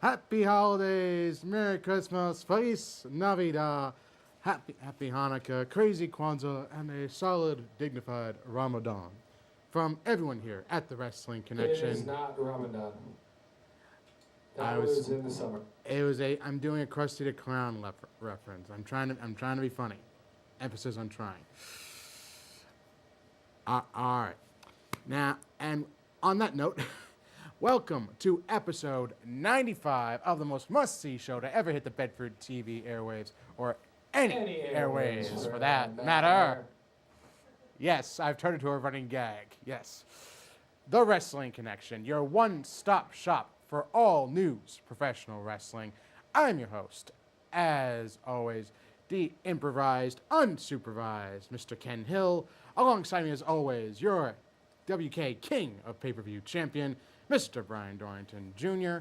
Happy holidays, Merry Christmas, Feliz Navidad, Happy Hanukkah, Crazy Kwanzaa, and a solid, dignified Ramadan. From everyone here at the Wrestling Connection. It is not Ramadan. I That was in the summer. I'm doing a Krusty the Clown reference. I'm trying to be funny. Emphasis on trying. All right. Now, and on that note, welcome to episode 95 of the most must-see show to ever hit the Bedford TV airwaves, or any airwaves for that matter. Yes, I've turned it to a running gag. Yes. The Wrestling Connection, your one-stop shop for all news professional wrestling. I'm your host, as always, the improvised, unsupervised Mr. Ken Hill. Alongside me, as always, your WK King of Pay-Per-View Champion, Mr. Brian Dorrington Jr.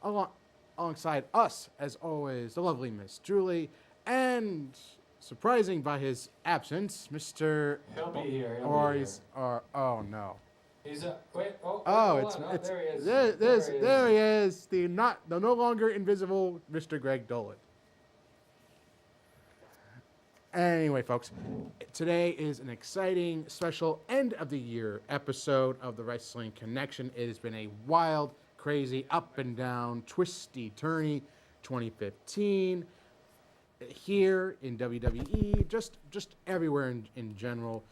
Alongside us, as always, the lovely Miss Julie, and surprising by his absence, Mr. He'll be here. Oh no. He's a wait. Oh, It's there he is. There he is. The no longer invisible Mr. Greg Dolan. Anyway, folks, today is an exciting, special end of the year episode of the Wrestling Connection. It has been a wild, crazy, up and down, twisty, turny 2015 here in WWE, just everywhere in general.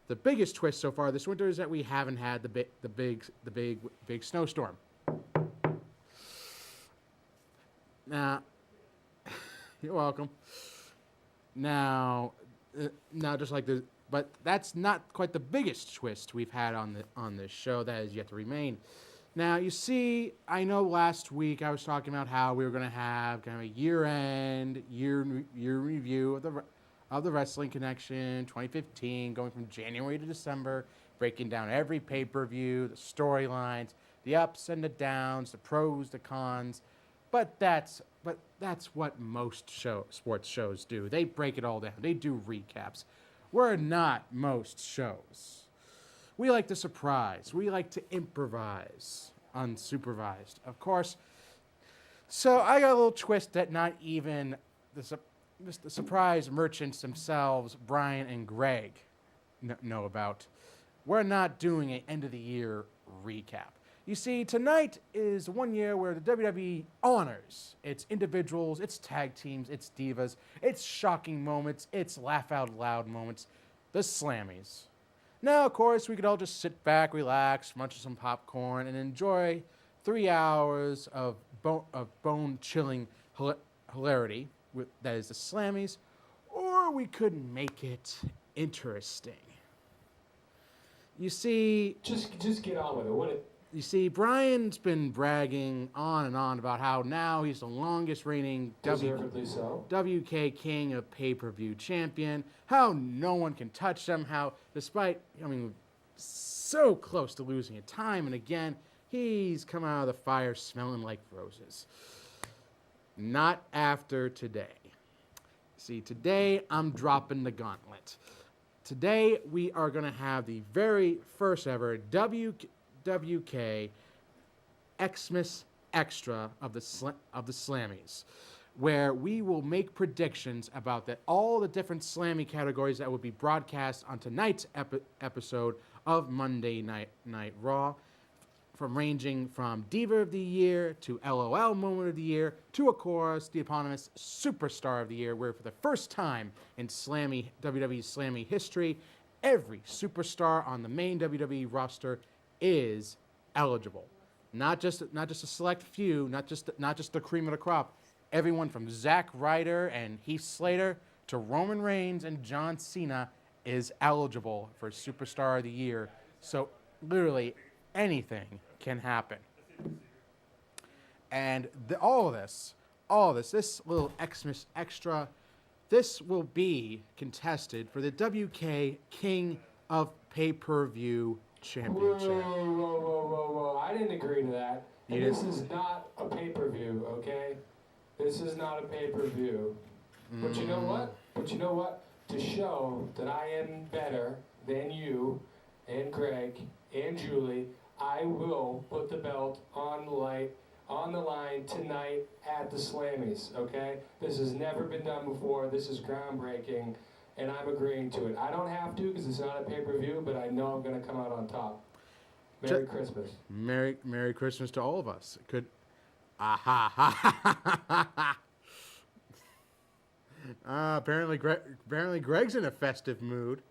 The biggest twist so far this winter is that we haven't had the big snowstorm. Now, you're welcome. Now, just like this, but that's not quite the biggest twist we've had on this show. That is yet to remain. Now, you see, I know last week I was talking about how we were going to have kind of a year-end, year review of the Wrestling Connection 2015, going from January to December, breaking down every pay-per-view, the storylines, the ups and the downs, the pros, the cons. But that's what most sports shows do. They break it all down. They do recaps. We're not most shows. We like to surprise. We like to improvise, unsupervised, of course. So I got a little twist that not even the surprise merchants themselves, Brian and Greg, know about. We're not doing an end-of-the-year recap. You see, tonight is 1 year where the WWE honors its individuals, its tag teams, its divas, its shocking moments, its laugh-out-loud moments, the Slammies. Now, of course, we could all just sit back, relax, munch some popcorn, and enjoy 3 hours of bone-chilling hilarity, that is the Slammies, or we could make it interesting. You see... Just get on with it, wouldn't it? You see, Brian's been bragging on and on about how now he's the longest reigning WK King of Pay-Per-View Champion, how no one can touch him, how despite, so close to losing it time and again, he's come out of the fire smelling like roses. Not after today. See, today I'm dropping the gauntlet. Today we are going to have the very first ever WK Xmas Extra of the Slammies, where we will make predictions about all the different Slammy categories that will be broadcast on tonight's episode of Monday Night Raw, ranging from Diva of the Year to LOL Moment of the Year to, of course, the eponymous Superstar of the Year, where for the first time in WWE Slammy history, every superstar on the main WWE roster is eligible. Not just a select few, not just the cream of the crop. Everyone from Zack Ryder and Heath Slater to Roman Reigns and John Cena is eligible for Superstar of the Year. So literally anything can happen. And all of this, this little Xmas Extra, this will be contested for the WK King of Pay-Per-View Championship. Whoa. I didn't agree to that. And this is not a pay-per-view, okay? This is not a pay-per-view. But you know what? To show that I am better than you and Greg and Julie, I will put the belt on on the line tonight at the Slammies, okay? This has never been done before. This is groundbreaking, and I'm agreeing to it. I don't have to because it's not a pay-per-view, but I know I'm going to come out on top. Merry Christmas. Merry Christmas to all of us. Could, aha, ha, ha, ha, ha. Apparently Greg's in a festive mood.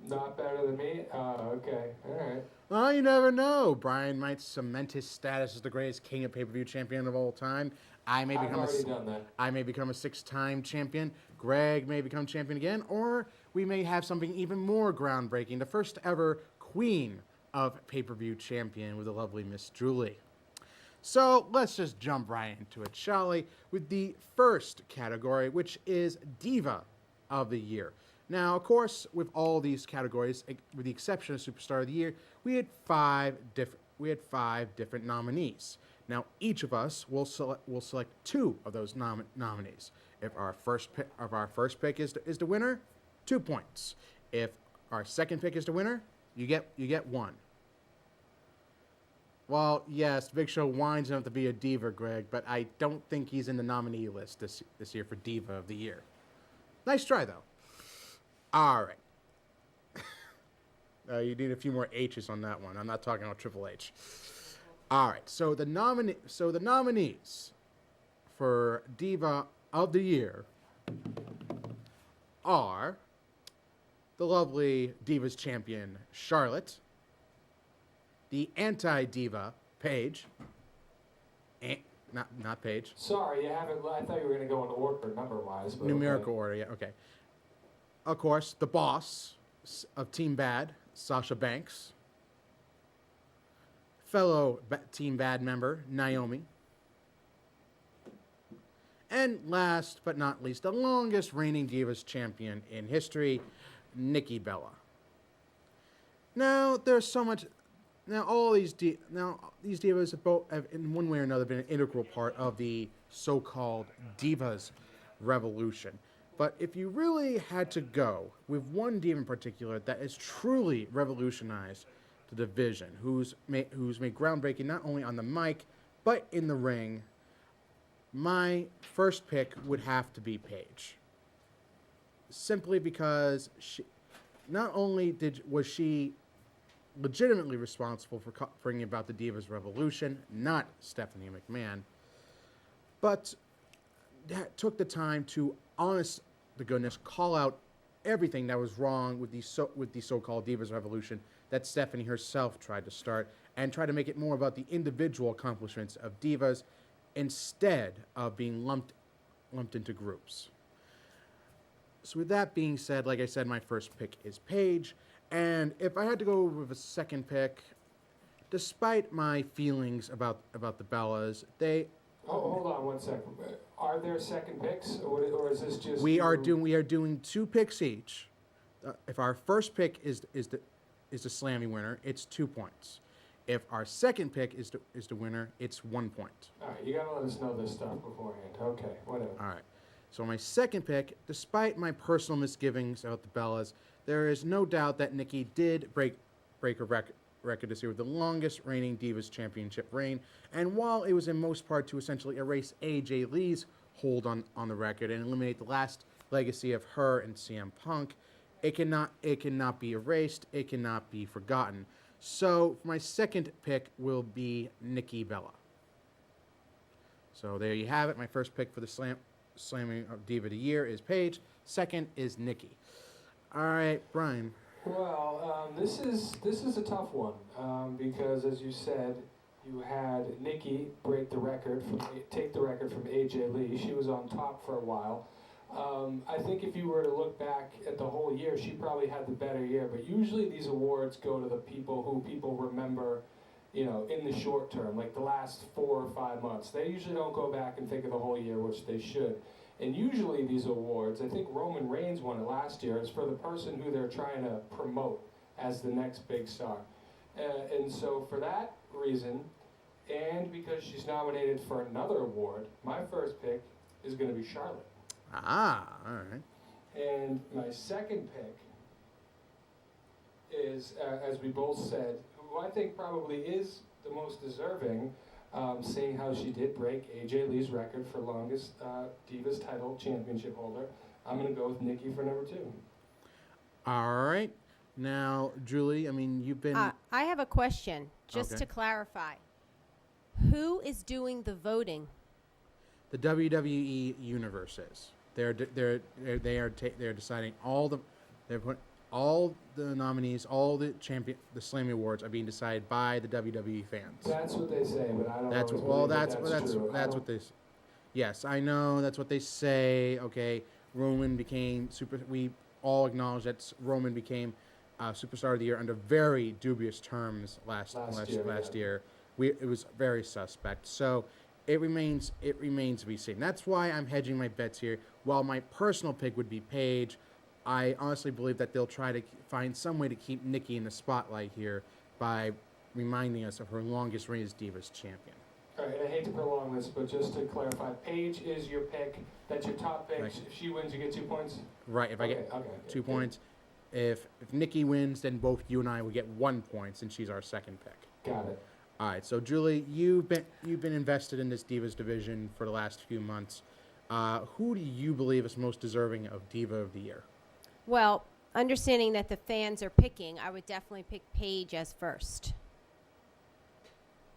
Not better than me? Okay. All right. Well, you never know. Brian might cement his status as the greatest king of pay-per-view champion of all time. I've already done that. I may become a 6-time champion. Greg may become champion again. Or we may have something even more groundbreaking. The first ever queen of pay-per-view champion with the lovely Miss Julie. So let's just jump right into it, shall we? With the first category, which is Diva of the Year. Now, of course, with all these categories, with the exception of Superstar of the Year, we had five different nominees. Now, each of us will select 2 of those nominees. If our first pick is the winner, 2 points. If our second pick is the winner, you get 1. Well, yes, Big Show winds up to be a diva, Greg, but I don't think he's in the nominee list this year for Diva of the Year. Nice try, though. All right. You need a few more H's on that one. I'm not talking about Triple H. All right. So the nominees for Diva of the Year are the lovely Divas champion Charlotte, the anti-diva Paige, not Paige. Sorry, you haven't. I thought you were going to go in order number-wise. Numerical order, yeah. Okay. Of course, the boss of Team Bad, Sasha Banks. Fellow Team Bad member, Naomi. And last but not least, the longest reigning Divas champion in history, Nikki Bella. Now, there's so much... Now, these divas have, in one way or another, been an integral part of the so-called Divas Revolution. But if you really had to go with one diva in particular that has truly revolutionized the division, who's made groundbreaking not only on the mic, but in the ring, my first pick would have to be Paige. Simply because not only was she legitimately responsible for bringing about the Divas Revolution, not Stephanie McMahon, but that took the time to, honest to goodness, call out everything that was wrong with the so-called Divas Revolution that Stephanie herself tried to start, and try to make it more about the individual accomplishments of divas instead of being lumped into groups. So with that being said, like I said, my first pick is Paige. And if I had to go with a second pick, despite my feelings about the Bellas, they... Oh, hold on 1 second. Are there second picks, or is this just... We are doing 2 picks each. If our first pick is the Slammy winner, it's 2 points. If our second pick is the winner, it's 1 point. All right, you got to let us know this stuff beforehand. Okay, whatever. All right. So my second pick, despite my personal misgivings about the Bellas, there is no doubt that Nikki did break a record this year with the longest reigning Divas Championship reign. And while it was in most part to essentially erase AJ Lee's hold on the record and eliminate the last legacy of her and CM Punk, it cannot be erased. It cannot be forgotten. So my second pick will be Nikki Bella. So there you have it. My first pick for the Slamming Diva of the Year is Paige. Second is Nikki. All right, Brian. Well, this is a tough one because, as you said, you had Nikki take the record from AJ Lee. She was on top for a while. I think if you were to look back at the whole year, she probably had the better year. But usually these awards go to the people who people remember, in the short term, like the last 4 or 5 months. They usually don't go back and think of the whole year, which they should. And usually these awards, I think Roman Reigns won it last year, is for the person who they're trying to promote as the next big star. And so for that reason, and because she's nominated for another award, my first pick is going to be Charlotte. Ah, all right. And my second pick is, as we both said, who I think probably is the most deserving, seeing how she did break AJ Lee's record for longest Divas title championship holder. I'm going to go with Nikki for number 2. All right. Now, Julie, I mean, you've been. I have a question, just Okay. to clarify. Who is doing the voting? The WWE universes. They're deciding all the nominees, all the Slammy Awards are being decided by the WWE fans. That's what they say, but I don't That's always what, well, believe that's true. what they. Yes, I know that's what they say. Okay, Roman became super. We all acknowledge that Roman became superstar of the year under very dubious terms last year. It was very suspect. So it remains to be seen. That's why I'm hedging my bets here. While my personal pick would be Paige, I honestly believe that they'll try to find some way to keep Nikki in the spotlight here by reminding us of her longest reign as Divas champion. All right, and I hate to prolong this, but just to clarify, Paige is your pick. That's your top pick. Right. If she wins, you get 2 points. Right. If I get 2 points, if Nikki wins, then both you and I will get 1 point since she's our second pick. Got it. All right. So Julie, you've been invested in this Divas division for the last few months. Who do you believe is most deserving of Diva of the Year? Well, understanding that the fans are picking, I would definitely pick Paige as first.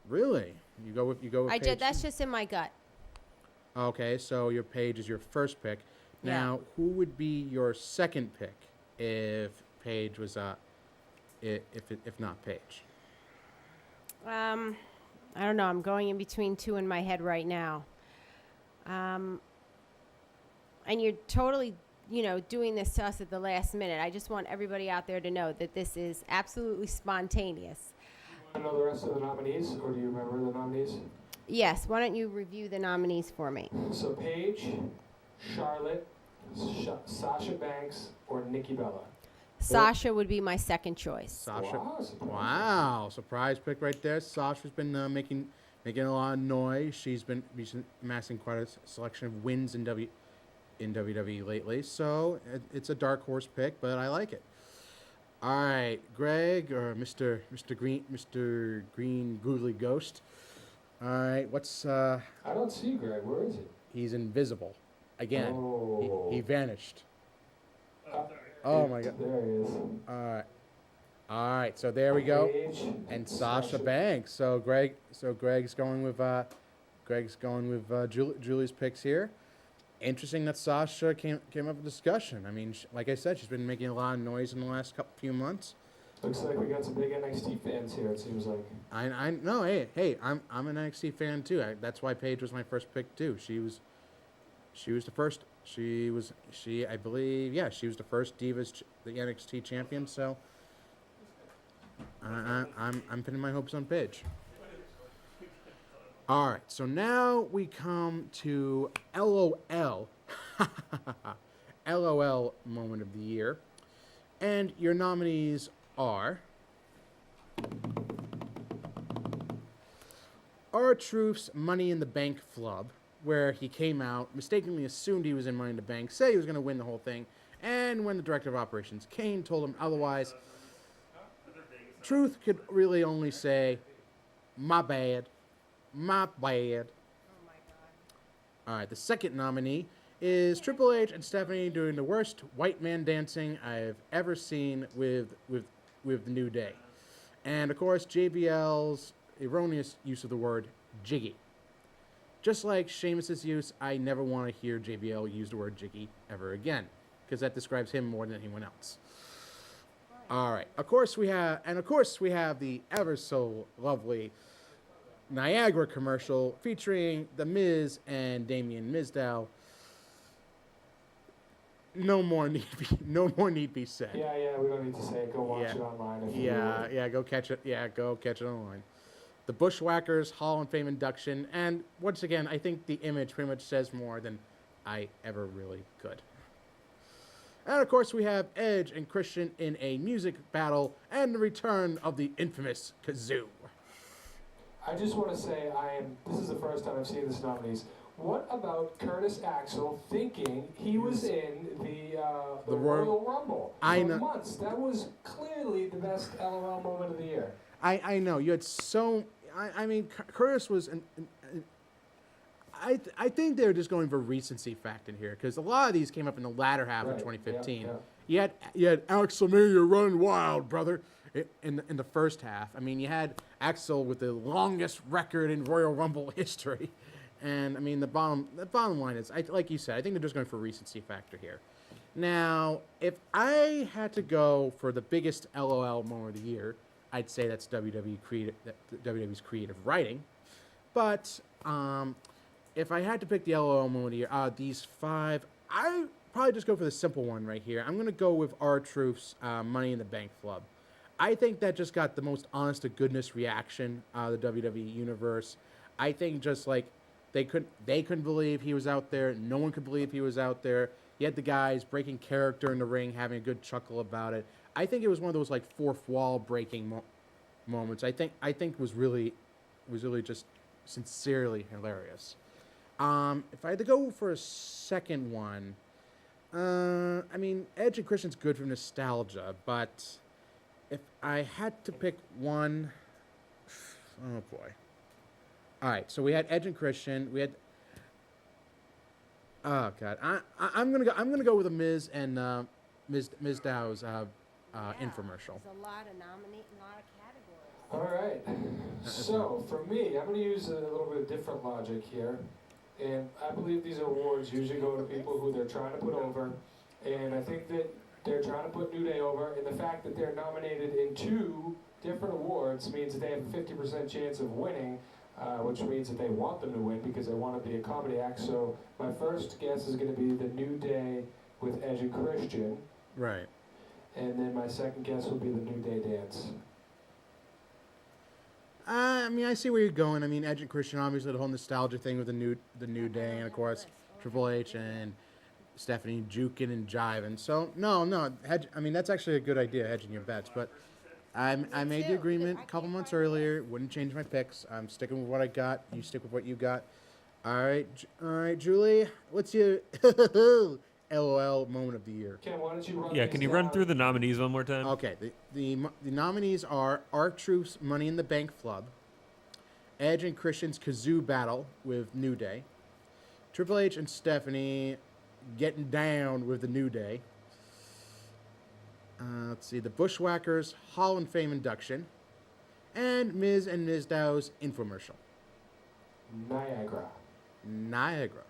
Really? You go with I Paige? did. That's just in my gut. Okay, so your Paige is your first pick. Now, who would be your second pick if Paige was if not Paige? I don't know. I'm going in between 2 in my head right now. And you're totally, doing this to us at the last minute. I just want everybody out there to know that this is absolutely spontaneous. Do you want to know the rest of the nominees, or do you remember the nominees? Yes. Why don't you review the nominees for me? So Paige, Charlotte, Sasha Banks, or Nikki Bella. Sasha would be my second choice. Sasha. Wow, surprise. Wow, surprise pick right there. Sasha's been making a lot of noise. She's been amassing quite a selection of wins in WWE lately. So it's a dark horse pick, but I like it. All right, Greg or Mr. Green Googly Ghost. All right, what's I don't see Greg. Where is he? he's invisible again. Oh. He vanished. Uh, Oh my God. There he is. All right. So there we go. Paige And Sasha Banks. So Greg's going with Julie's picks here. Interesting that Sasha came up with discussion. I mean, like I said, she's been making a lot of noise in the last few months. Looks like we got some big NXT fans here. It seems like. I know. Hey, I'm an NXT fan too. That's why Paige was my first pick too. She was the first. I believe, she was the first Divas, the NXT champion. So I'm pinning my hopes on Paige. All right, so now we come to LOL, LOL moment of the year, and your nominees are R-Truth's Money in the Bank flub, where he came out, mistakenly assumed he was in Money in the Bank, said he was going to win the whole thing, and when the director of operations, Kane, told him otherwise, Truth could really only say, my bad. My bad. Oh my God. All right, the second nominee is Triple H and Stephanie doing the worst white man dancing I've ever seen with the New Day. And of course, JBL's erroneous use of the word jiggy. Just like Sheamus's use, I never want to hear JBL use the word jiggy ever again, because that describes him more than anyone else. All right. Of course we have the ever so lovely Niagara commercial featuring The Miz and Damien Mizdow. No more need be said. Yeah, we don't need to say it. Go watch it online. Go catch it. Yeah, go catch it online. The Bushwhackers Hall of Fame induction, and once again, I think the image pretty much says more than I ever really could. And of course, we have Edge and Christian in a music battle, and the return of the infamous Kazoo. I just want to say this is the first time I've seen this nominees. What about Curtis Axel thinking he was in the Royal Rumble I for know. months? That was clearly the best LOL moment of the year. I know you had so. I mean, Curtis was I think they're just going for recency factor here because a lot of these came up in the latter half of Right, 2015. yeah. You had Alex Lemire running wild, brother, in the first half. I mean, you had Axel with the longest record in Royal Rumble history, and I mean the bottom line is, like you said, I think they're just going for recency factor here. Now, if I had to go for the biggest LOL moment of the year, I'd say that's WWE's creative writing. But if I had to pick the LOL moment of the year, these five, I probably just go for the simple one right here. I'm going to go with R-Truth's Money in the Bank flub. I think that just got the most honest to goodness reaction out of the WWE universe. I think just like they couldn't believe he was out there. No one could believe he was out there. You had the guys breaking character in the ring, having a good chuckle about it. I think it was one of those like fourth wall breaking moments. I think was really just sincerely hilarious. If I had to go for a second one, I mean Edge and Christian's good for nostalgia, but if I had to pick one, oh boy. All right, so we had Edge and Christian. We had. Oh God, I'm gonna go with a Miz and Miz Dow's infomercial. There's a lot of categories. All right. So for me, I'm going to use a little bit of different logic here, and I believe these awards usually go to people who they're trying to put over, and I think that they're trying to put New Day over, and the fact that they're nominated in 2 different awards means that they have a 50% chance of winning. Which means that they want them to win because they want to be a comedy act. So my first guess is going to be the New Day with Edge and Christian. Right. And then my second guess will be the New Day dance. I mean, I see where you're going. I mean, Edge and Christian, obviously, the whole nostalgia thing with the New Day, and of course, Triple H and Stephanie juking and jiving. So, no, I mean, that's actually a good idea, hedging your bets. But I made the agreement a couple months earlier. Wouldn't change my picks. I'm sticking with what I got. You stick with what you got. All right, Julie. What's your LOL moment of the year? Ken, why don't you run Yeah, these can you run down? through the nominees one more time? Okay, the nominees are R-Truth's Money in the Bank flub, Edge and Christian's Kazoo battle with New Day, Triple H and Stephanie getting down with the New Day. Let's see, the Bushwhackers Hall of Fame induction, and Miz and Miz Dow's infomercial. Niagara.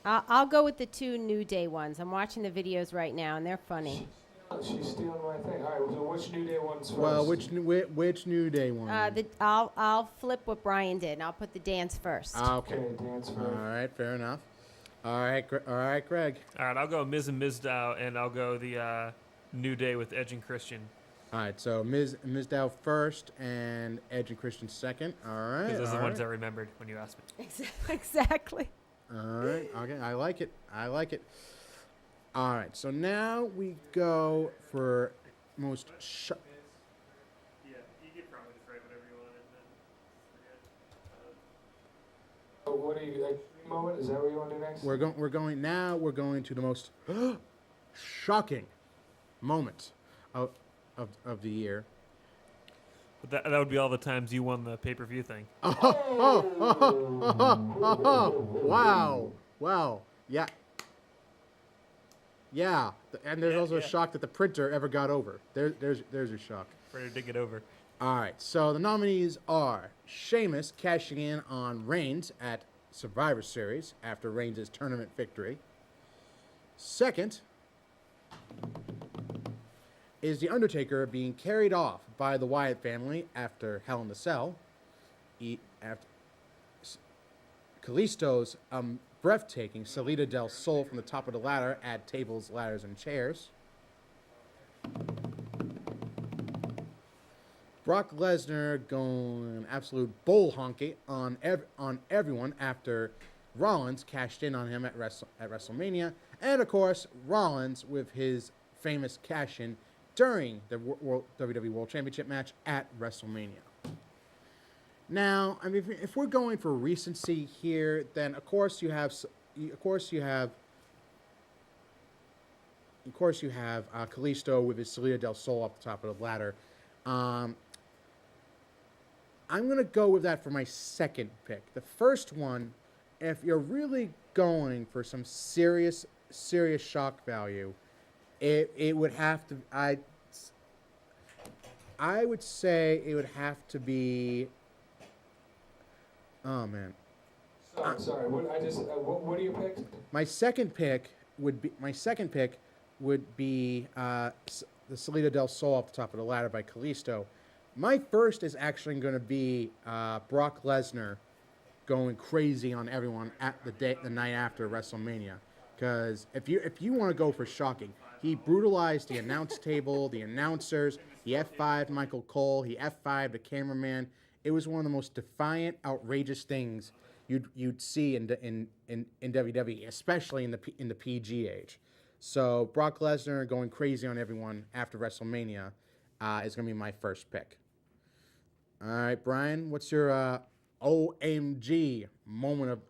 I'll go with the 2 New Day ones. I'm watching the videos right now, and they're funny. She's stealing my thing. All right, so which New Day ones first? Well, which New Day one? I'll flip what Brian did, and I'll put the dance first. Okay. Okay, dance first. All right, fair enough. All right, Greg. All right, I'll go Miz and Miz Dow, and I'll go the New Day with Edge and Christian. All right, so Miz Dow first and Edge and Christian second. All right. Because those are the all ones I right. remembered when you asked me. Exactly. All right. Okay, I like it. All right, so now we go for most. Yeah, you could probably just write whatever you want and then Oh, what do you like? Moment? Is that what you want to do next? We're going to the most shocking moment of the year. But that would be all the times you won the pay-per-view thing. Wow. Yeah. And there's also a shock that the printer ever got over. There's your shock. Ready to dig it over. All right, so the nominees are Sheamus cashing in on Reigns at Survivor Series after Reigns' tournament victory. Second is The Undertaker being carried off by the Wyatt family after Hell in the Cell. After Kalisto's breathtaking Salida del Sol from the top of the ladder at tables, ladders, and chairs. Brock Lesnar going absolute bull honky on everyone after Rollins cashed in on him at WrestleMania. And, of course, Rollins with his famous cash-in during the WWE World Championship match at WrestleMania. Now, I mean, if we're going for recency here, then of course you have Kalisto with his Salida del Sol up the top of the ladder. I'm gonna go with that for my second pick. The first one, if you're really going for some serious shock value, it would have to. I would say it would have to be. Oh man. Sorry. What do you pick? My second pick would be the Salida del Sol off the top of the ladder by Kalisto. My first is actually going to be Brock Lesnar going crazy on everyone at the night after WrestleMania. Because if you want to go for shocking, he brutalized the announce table, the announcers. He F5'd Michael Cole. He F5'd the cameraman. It was one of the most defiant, outrageous things you'd see in WWE, especially in the PG age. So Brock Lesnar going crazy on everyone after WrestleMania is going to be my first pick. All right, Brian, what's your OMG moment of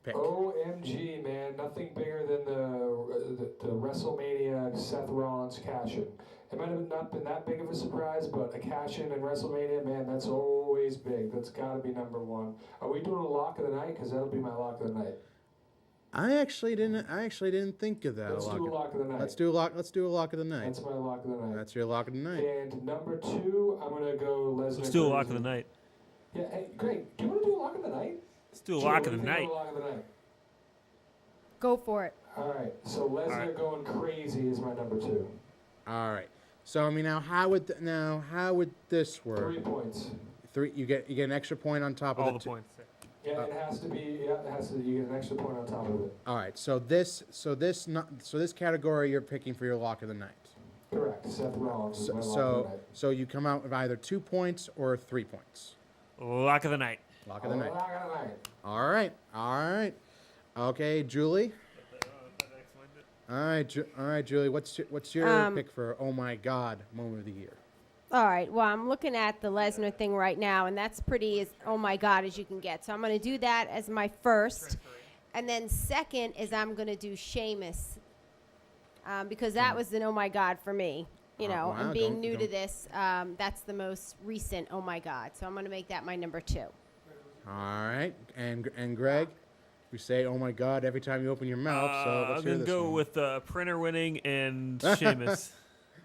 pick? OMG, man, nothing bigger than the WrestleMania Seth Rollins cash-in. It might have not been that big of a surprise, but a cash-in in WrestleMania, man, that's always big. That's got to be number one. Are we doing a lock of the night? Because that'll be my lock of the night. I actually didn't think of that. Let's do a lock of the night. Let's do a lock of the night. That's my lock of the night. That's your lock of the night. And number two, I'm gonna go Lesnar. Let's do a lock of the night. Yeah, hey, great. Do you want to do a lock of the night? Let's do a Gio, lock what of do the you think night. a lock of the night? Go for it. All right. So Lesnar right. going crazy is my number two. All right. So I mean, how would this work? 3 points. You get an extra point on top of All the the two. points. Yeah, it has to be. Yeah, it has to. You get an extra point on top of it. All right. So this category you're picking for your lock of the night. Correct. Seth Rollins is my lock of the So night. so you come out with either 2 points or 3 points. Lock of the night. Lock of the night. Lock of the night. All right. Okay, Julie. All right, Julie. What's your pick for oh my God moment of the year? All right. Well, I'm looking at the Lesnar thing right now, and that's pretty as oh my God as you can get. So I'm going to do that as my first, and then second is I'm going to do Sheamus, because that was an oh my God for me. You know, wow, and being don't- new to don't- this, that's the most recent oh my God. So I'm going to make that my number two. All right, and Greg, you say oh my God every time you open your mouth. So let's I'm hear gonna this go one. with Printer winning and Sheamus.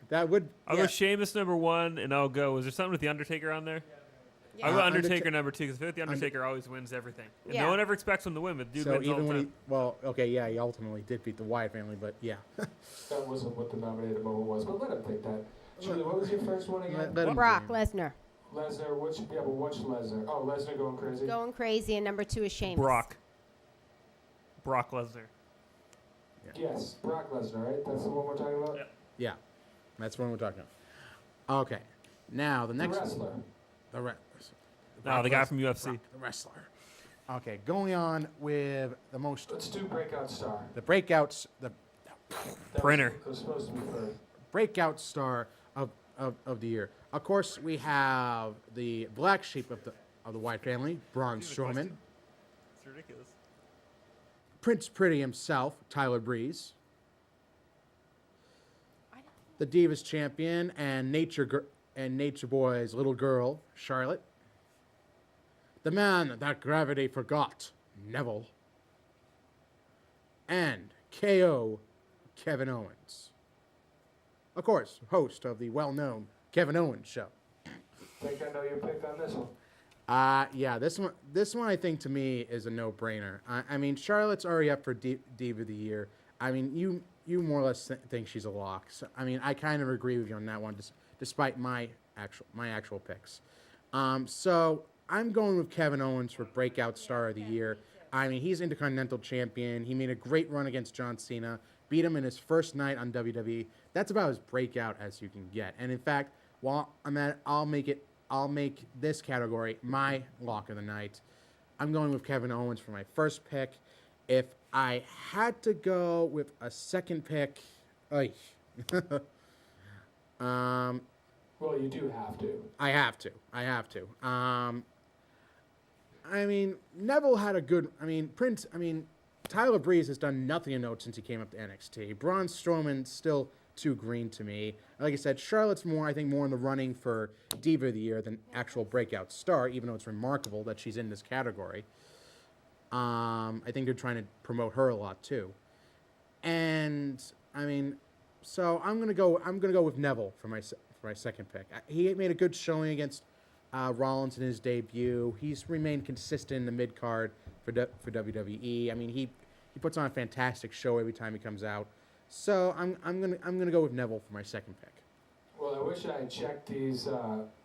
That would. I'll yeah. go Sheamus number one, and I'll go. Is there something with the Undertaker on there? I'll go Undertaker number two because I feel like the Undertaker always wins everything. And Yeah. no one ever expects him to win, but the dude So wins all even the when time. he ultimately did beat the Wyatt family, but yeah. That wasn't what the nominated moment was, but let him take that. Julie, what was your first one again? Let him Brock dream. Lesnar Lesnar. But which Lesnar? Oh, Lesnar going crazy. going crazy, and number two is Sheamus. Brock Lesnar. Yes, Brock Lesnar, right? That's the one we're talking about. Yeah. Yeah, that's what we're talking about. Okay, now the The next wrestler. the re- No, the guy Brock from UFC. Brock, the wrestler. Okay, going on with the most Let's do breakout star. the breakouts the That Printer. Was supposed to be third. breakout star of the year. Of course, we have the black sheep of the Wyatt family, Braun Strowman, It's ridiculous. Prince Pretty himself, Tyler Breeze, the Divas champion and Nature Boy's little girl, Charlotte, the man that gravity forgot, Neville, and KO, Kevin Owens. Of course, host of the well-known Kevin Owens Show. Think I know your pick on this one. Yeah, this one I think to me is a no-brainer. I mean, Charlotte's already up for Diva of the Year. I mean, you more or less think she's a lock. So, I mean, I kind of agree with you on that one, despite my actual picks. So I'm going with Kevin Owens for Breakout Star of the Year. I mean, he's Intercontinental Champion. He made a great run against John Cena, beat him in his first night on WWE. That's about as breakout as you can get. And in fact, while I'm at it, I'll make this category my lock of the night. I'm going with Kevin Owens for my first pick. If I had to go with a second pick, Well, you do have to. I have to. I mean, Neville had a good. Tyler Breeze has done nothing to note since he came up to NXT. Braun Strowman still too green to me. Like I said, Charlotte's I think, more in the running for Diva of the Year than actual breakout star, even though it's remarkable that she's in this category. I think they're trying to promote her a lot too. And I mean, so I'm gonna go with Neville for my second pick. He made a good showing against Rollins in his debut. He's remained consistent in the mid card for WWE. I mean, he puts on a fantastic show every time he comes out. So I'm gonna go with Neville for my second pick. Well, I wish I had checked these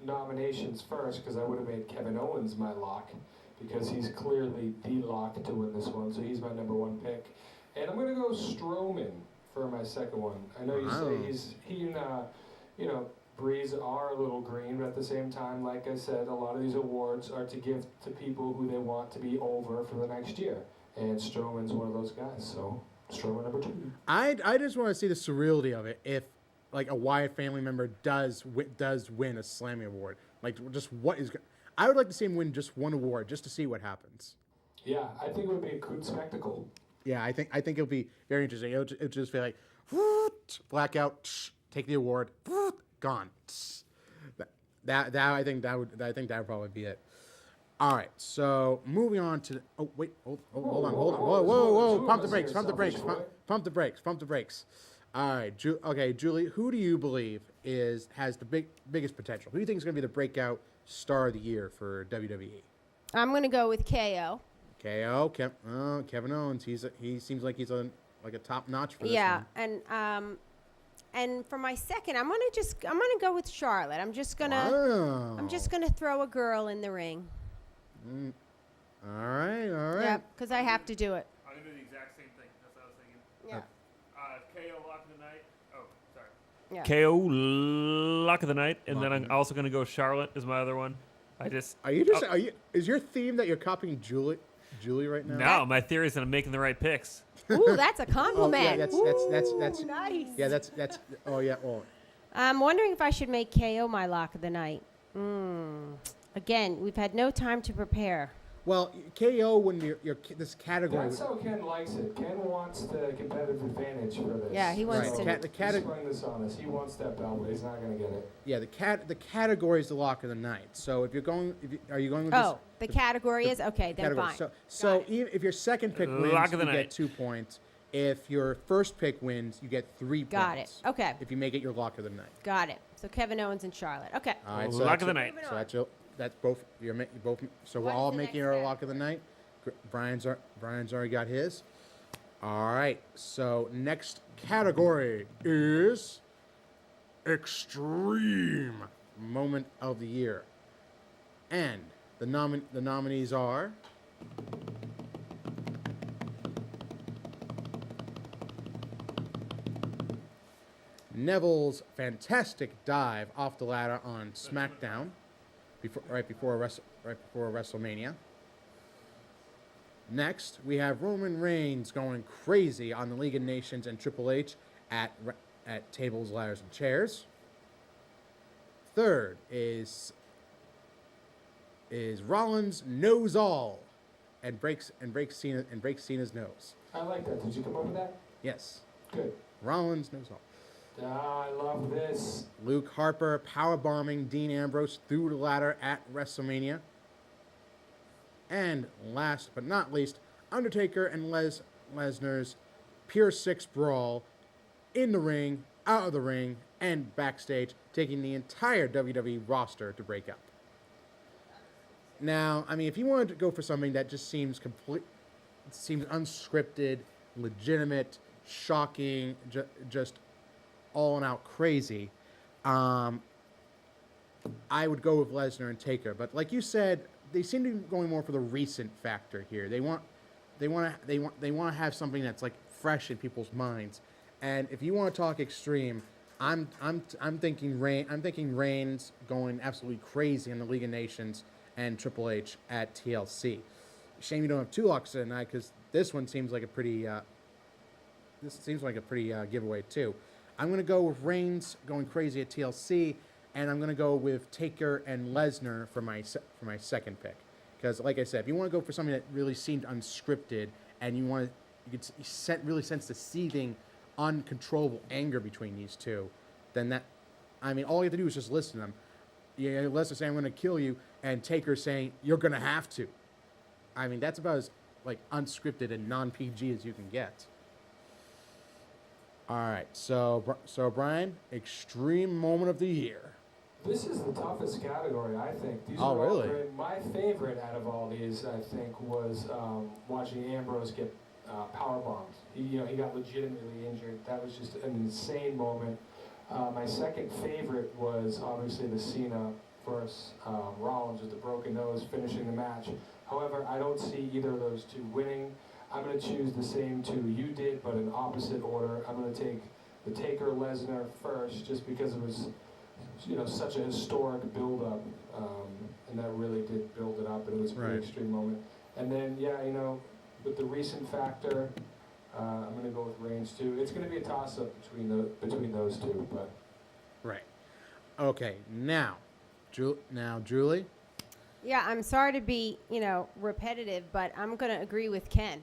nominations first, because I would have made Kevin Owens my lock, because he's clearly the lock to win this one. So he's my number one pick, and I'm gonna go Strowman for my second one. I know you say he and Breeze are a little green, but at the same time, like I said, a lot of these awards are to give to people who they want to be over for the next year, and Strowman's one of those guys. So Strowman number 2. I just want to see the surreality of it if, like, a Wyatt family member does win a Slammy award. Like, just what is... I would like to see him win just one award just to see what happens. Yeah, I think it would be a good spectacle. Yeah, I think it'll be very interesting. It'll just be like, blackout, take the award, gone. That I think that would probably be it. All right, so moving on to hold on. Whoa, pump the brakes. All right, Julie, who do you believe has the biggest potential? Who do you think is going to be the breakout star of the year for WWE? I'm going to go with KO. Kevin Owens. He seems like he's on like a top notch for this one. And for my second, I'm gonna go with Charlotte. I'm just gonna throw a girl in the ring. All right. Yep, because I have to do it. I'm gonna do the exact same thing. That's what I was thinking. Yeah. KO lock of the night. Oh, sorry. Yeah. KO lock of the night, and then I'm also gonna go Charlotte as my other one. Is your theme that you're copying Julie right now? No, my theory is that I'm making the right picks. Ooh, that's a compliment. Yeah, that's nice. Yeah, that's. Oh yeah. Oh. I'm wondering if I should make KO my lock of the night. Again, we've had no time to prepare. Well, KO when you're this category. That's how Ken likes it. Ken wants the competitive advantage for this. Yeah, he wants so to. He's playing this on us. He wants that belt, but he's not going to get it. Yeah, the category is the lock of the night. So are you going with Oh, the category is okay. Then category? fine. So if your second pick wins, Lock of the you night. get 2 points. If your first pick wins, you get 3 Got points. it. Okay. If you make it your lock of the night. Got it. So Kevin Owens and Charlotte. Okay. All right. Lock of the night. So that's both. You're both. So we're What is all the making next our category? lock of the night. Brian's already got his. All right. So next category is Extreme Moment of the Year, and the nominees are. Neville's fantastic dive off the ladder on SmackDown, right before WrestleMania. Next, we have Roman Reigns going crazy on the League of Nations and Triple H at tables, ladders, and chairs. Third is Rollins knows all and breaks Cena's nose. I like that. Did you come up with that? Yes, Good. Rollins knows all. I love this. Luke Harper powerbombing Dean Ambrose through the ladder at WrestleMania. And last but not least, Undertaker and Lesnar's Pure 6 brawl in the ring, out of the ring, and backstage, taking the entire WWE roster to break up. Now, I mean, if you wanted to go for something that just seems seems unscripted, legitimate, shocking, just all and out crazy, I would go with Lesnar and Taker. But like you said, they seem to be going more for the recent factor here. They want to have something that's like fresh in people's minds. And if you want to talk extreme, I'm thinking Reigns going absolutely crazy in the League of Nations and Triple H at TLC. Shame you don't have 2 locks tonight, because this one seems like a pretty giveaway too. I'm going to go with Reigns going crazy at TLC, and I'm going to go with Taker and Lesnar for my second pick. Because, like I said, if you want to go for something that really seemed unscripted, and you could really sense the seething uncontrollable anger between these two, then that, I mean, all you have to do is just listen to them. Yeah, Lesnar saying, I'm going to kill you, and Taker saying, you're going to have to. I mean, that's about as, like, unscripted and non-PG as you can get. All right, so Brian, extreme moment of the year. This is the toughest category, I think. These Oh, are all really? great. My favorite out of all these, I think, was watching Ambrose get power bombed. He got legitimately injured. That was just an insane moment. My second favorite was obviously the Cena versus Rollins with the broken nose finishing the match. However, I don't see either of those two winning. I'm going to choose the same two you did, but in opposite order. I'm going to take the Taker Lesnar first, just because it was, such a historic build-up, and that really did build it up, and it was a pretty extreme moment. And then, with the recent factor, I'm going to go with Reigns too. It's going to be a toss-up between those two, but. Right. Okay, now, Julie? Yeah, I'm sorry to be, repetitive, but I'm going to agree with Ken.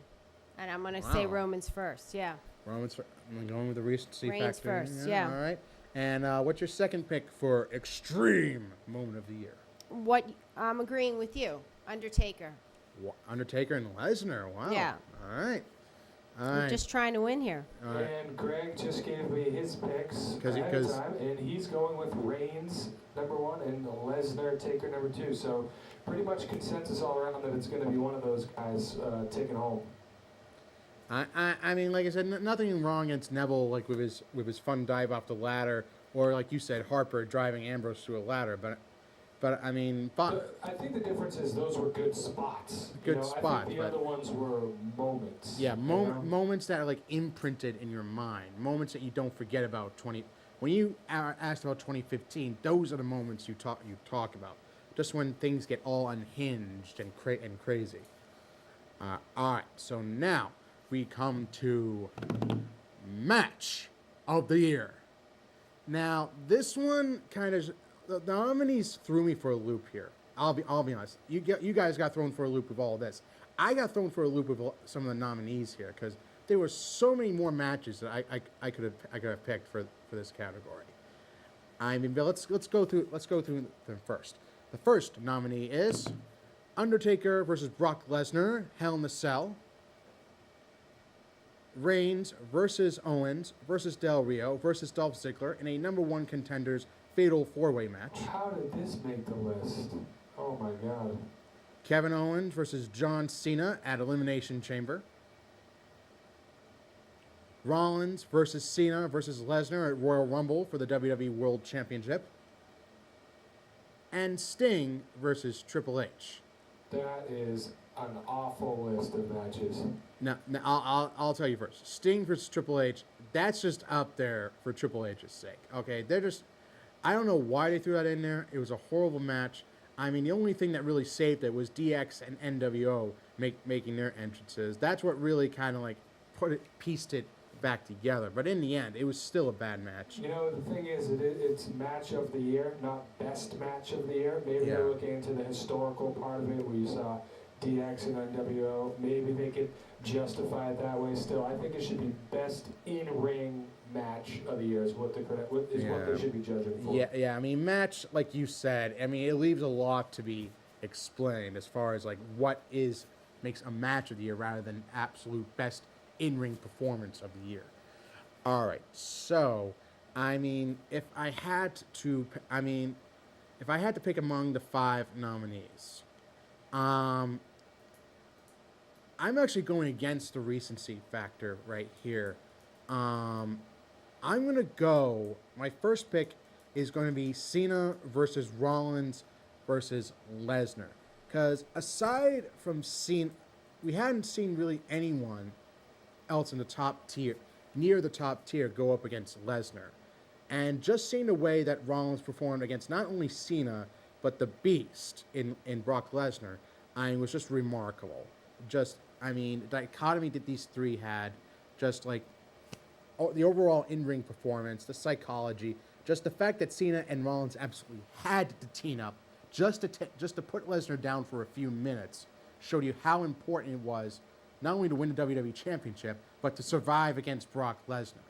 And I'm going to say Wow. Romans first. Yeah. Romans, I'm going with the recency Reigns factor. first, yeah. All right. And what's your second pick for extreme moment of the year? What I'm agreeing with you, Undertaker. Undertaker and Lesnar. Wow. Yeah. All right. All I'm right. just trying to win here. All right. And Greg just gave me his picks ahead of time, and he's going with Reigns #1 and Lesnar Taker #2. So pretty much consensus all around that it's going to be one of those guys taking home. I mean, like I said, nothing wrong against Neville, like with his fun dive off the ladder, or like you said, Harper driving Ambrose through a ladder. But I mean, I think the difference is those were good spots. Good spots. spots, I think the other ones were moments. yeah, moments that are like imprinted in your mind, moments that you don't forget about. When you are asked about 2015, those are the moments you talk about. Just when things get all unhinged and crazy. All right, so now we come to match of the year. Now, this one kind of, the nominees threw me for a loop here. I'll be honest. You guys got thrown for a loop with all this. I got thrown for a loop with some of the nominees here because there were so many more matches that I could have picked for this category. I mean, but let's go through them first. The first nominee is Undertaker versus Brock Lesnar, Hell in a Cell. Reigns versus Owens versus Del Rio versus Dolph Ziggler in a #1 contenders fatal 4-way match. How did this make the list? Oh my God. Kevin Owens versus John Cena at Elimination Chamber. Rollins versus Cena versus Lesnar at Royal Rumble for the WWE World Championship. And Sting versus Triple H. That is an awful list of matches. Now I'll tell you first. Sting versus Triple H, that's just up there for Triple H's sake. Okay, I don't know why they threw that in there. It was a horrible match. I mean, the only thing that really saved it was DX and NWO making their entrances. That's what really kind of like pieced it back together. But in the end, it was still a bad match. The thing is, it's match of the year, not best match of the year. Maybe they're looking into the historical part of it where you saw DX and NWO. Maybe they could justify it that way still. I think it should be best in-ring match of the year is what they should be judging for. Yeah. I mean, match, like you said, I mean, it leaves a lot to be explained as far as like what makes a match of the year rather than absolute best in-ring performance of the year. All right, so I mean, if I had to pick among the 5 nominees, I'm actually going against the recency factor right here. I'm going to go, my first pick is going to be Cena versus Rollins versus Lesnar. Because aside from Cena, we hadn't seen really anyone else in the top tier, near the top tier, go up against Lesnar. And just seeing the way that Rollins performed against not only Cena, but the Beast in Brock Lesnar, was just remarkable. The dichotomy that these three had, just like the overall in-ring performance, the psychology, just the fact that Cena and Rollins absolutely had to team up just to put Lesnar down for a few minutes, showed you how important it was not only to win the WWE Championship, but to survive against Brock Lesnar.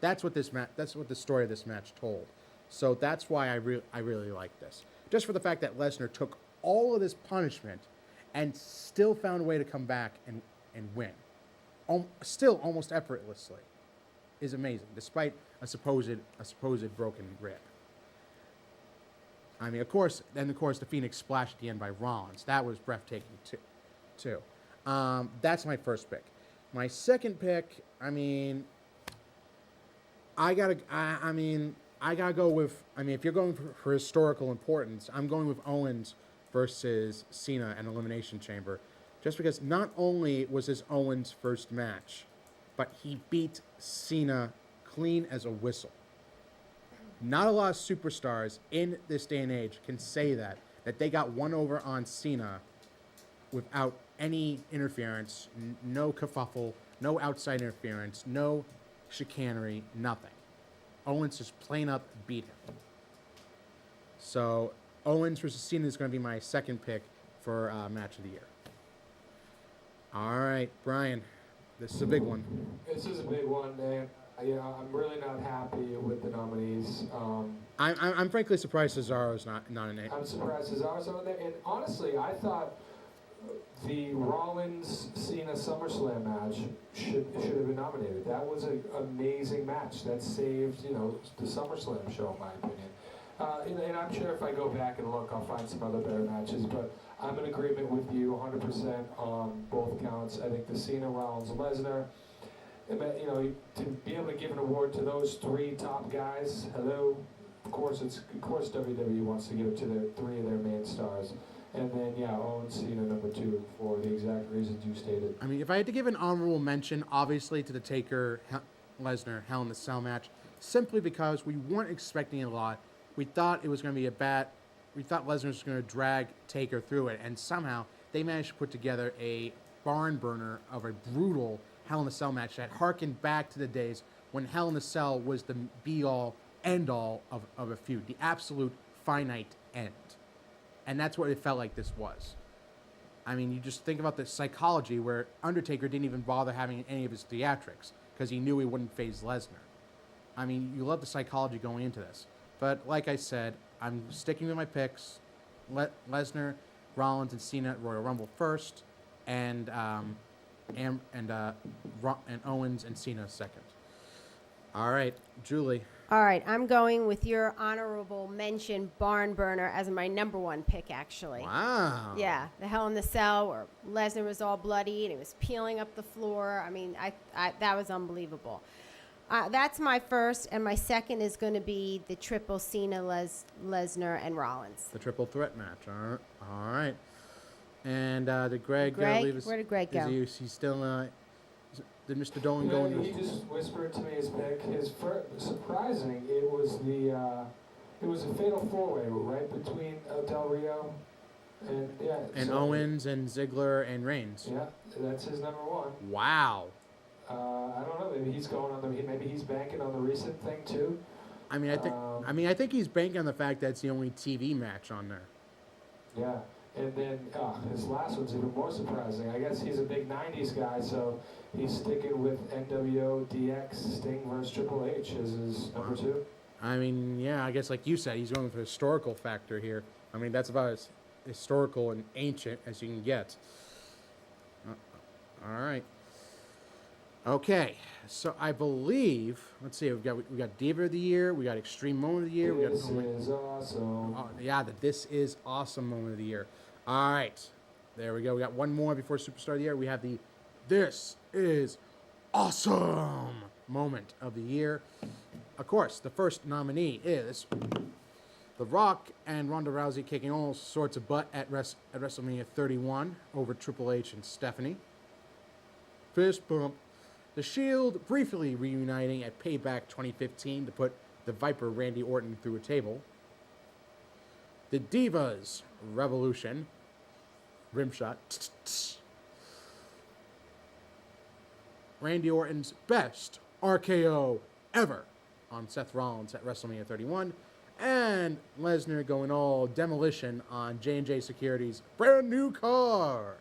That's what the story of this match told. So that's why I really like this. Just for the fact that Lesnar took all of this punishment and still found a way to come back and win. Still almost effortlessly is amazing, despite a supposed broken rib. I mean, of course, the Phoenix Splash at the end by Rollins. That was breathtaking too. That's my first pick. My second pick, I gotta go with. If you're going for historical importance, I'm going with Owens versus Cena and Elimination Chamber, just because not only was this Owens' first match, but he beat Cena clean as a whistle. Not a lot of superstars in this day and age can say that they got one over on Cena without any interference, no kerfuffle, no outside interference, no chicanery, nothing. Owens just plain up beat him. So Owens versus Cena is going to be my second pick for match of the year. All right, Brian, this is a big one. This is a big one, and I'm really not happy with the nominees. I'm frankly surprised Cesaro's not in it. I'm surprised Cesaro's not there, and honestly, I thought the Rollins-Cena SummerSlam match should have been nominated. That was an amazing match. That saved, the SummerSlam show, in my opinion. And I'm sure if I go back and look, I'll find some other better matches. But I'm in agreement with you 100% on both counts. I think the Cena, Rollins, Lesnar. To be able to give an award to those three top guys. Hello. Of course, WWE wants to give it to the three of their main stars. And then, Owens, Cena, number 2, for the exact reasons you stated. If I had to give an honorable mention, obviously, to the Taker Lesnar Hell in the Cell match, simply because we weren't expecting a lot. We thought it was going to be we thought Lesnar was going to drag Taker through it, and somehow they managed to put together a barn burner of a brutal Hell in the Cell match that harkened back to the days when Hell in the Cell was the be-all, end-all of a feud, the absolute finite end. And that's what it felt like this was. You just think about the psychology where Undertaker didn't even bother having any of his theatrics because he knew he wouldn't face Lesnar. You love the psychology going into this. But like I said, I'm sticking with my picks. Lesnar, Rollins, and Cena at Royal Rumble first, and Owens and Cena second. All right, Julie. All right, I'm going with your honorable mention Barn Burner as my number 1 pick, actually. Wow. Yeah, the Hell in the Cell where Lesnar was all bloody and he was peeling up the floor. That was unbelievable. That's my first, and my second is going to be the triple Cena, Lesnar, and Rollins. The triple threat match. All right. And did Greg leave us? Where did Greg go? Is he still? Did Mr. Dolan go into He just whispered to me his pick. Surprising, it was a fatal 4-way right between Del Rio and Owens and Ziggler and Reigns. Yeah, that's his number 1. Wow. I don't know. Maybe he's maybe he's banking on the recent thing too. I think he's banking on the fact that it's the only TV match on there. Yeah. And then his last one's even more surprising. I guess he's a big 90s guy, so he's sticking with NWO DX Sting versus Triple H as his number 2. I guess like you said, he's going with the historical factor here. That's about as historical and ancient as you can get. All right. Okay, so I believe, let's see, we got Diva of the Year, we got Extreme Moment of the Year, This is awesome. the This Is Awesome Moment of the Year. All right, there we go. We got one more before Superstar of the Year. We have the This Is Awesome Moment of the Year. Of course, the first nominee is The Rock and Ronda Rousey kicking all sorts of butt at WrestleMania 31 over Triple H and Stephanie. Fist bump. The Shield briefly reuniting at Payback 2015 to put the Viper Randy Orton through a table. The Divas Revolution. Rimshot. Randy Orton's best RKO ever on Seth Rollins at WrestleMania 31. And Lesnar going all demolition on J&J Security's brand new car.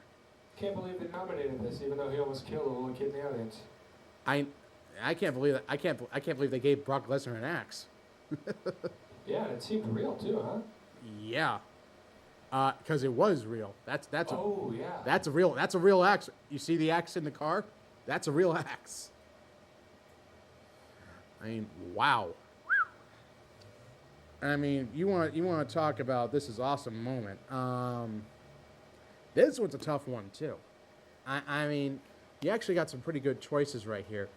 Can't believe they nominated this, even though he almost killed a little kid in the audience. I can't believe that. I can't believe they gave Brock Lesnar an axe. Yeah, it seemed real too, huh? Yeah, because it was real. Oh yeah. That's a real axe. You see the axe in the car? That's a real axe. I mean, wow. I mean, you want to talk about this is awesome moment. This one's a tough one too. I mean, you actually got some pretty good choices right here.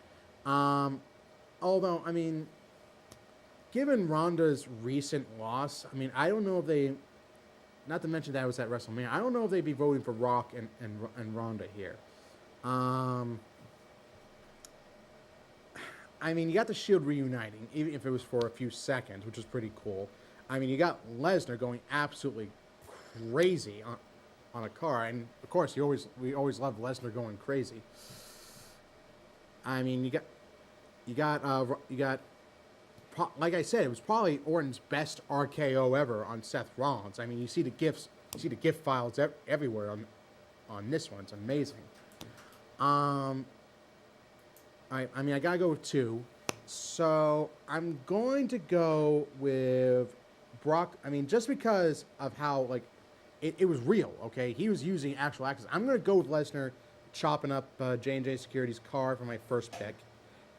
Although, I mean, given Ronda's recent loss, I mean, I don't know if they, not to mention that it was at WrestleMania, I don't know if they'd be voting for Rock and Ronda here. I mean, you got the Shield reuniting, even if it was for a few seconds, which was pretty cool. I mean, you got Lesnar going absolutely crazy on a car, and of course, we always love Lesnar going crazy. I mean, you got like I said, it was probably Orton's best RKO ever on Seth Rollins. I mean, you see the GIF files everywhere on this one. It's amazing. I mean, I gotta go with 2. So I'm going to go with Brock. I mean, just because of how, like, it was real, okay? He was using actual axes. I'm going to go with Lesnar chopping up J&J Security's car for my first pick.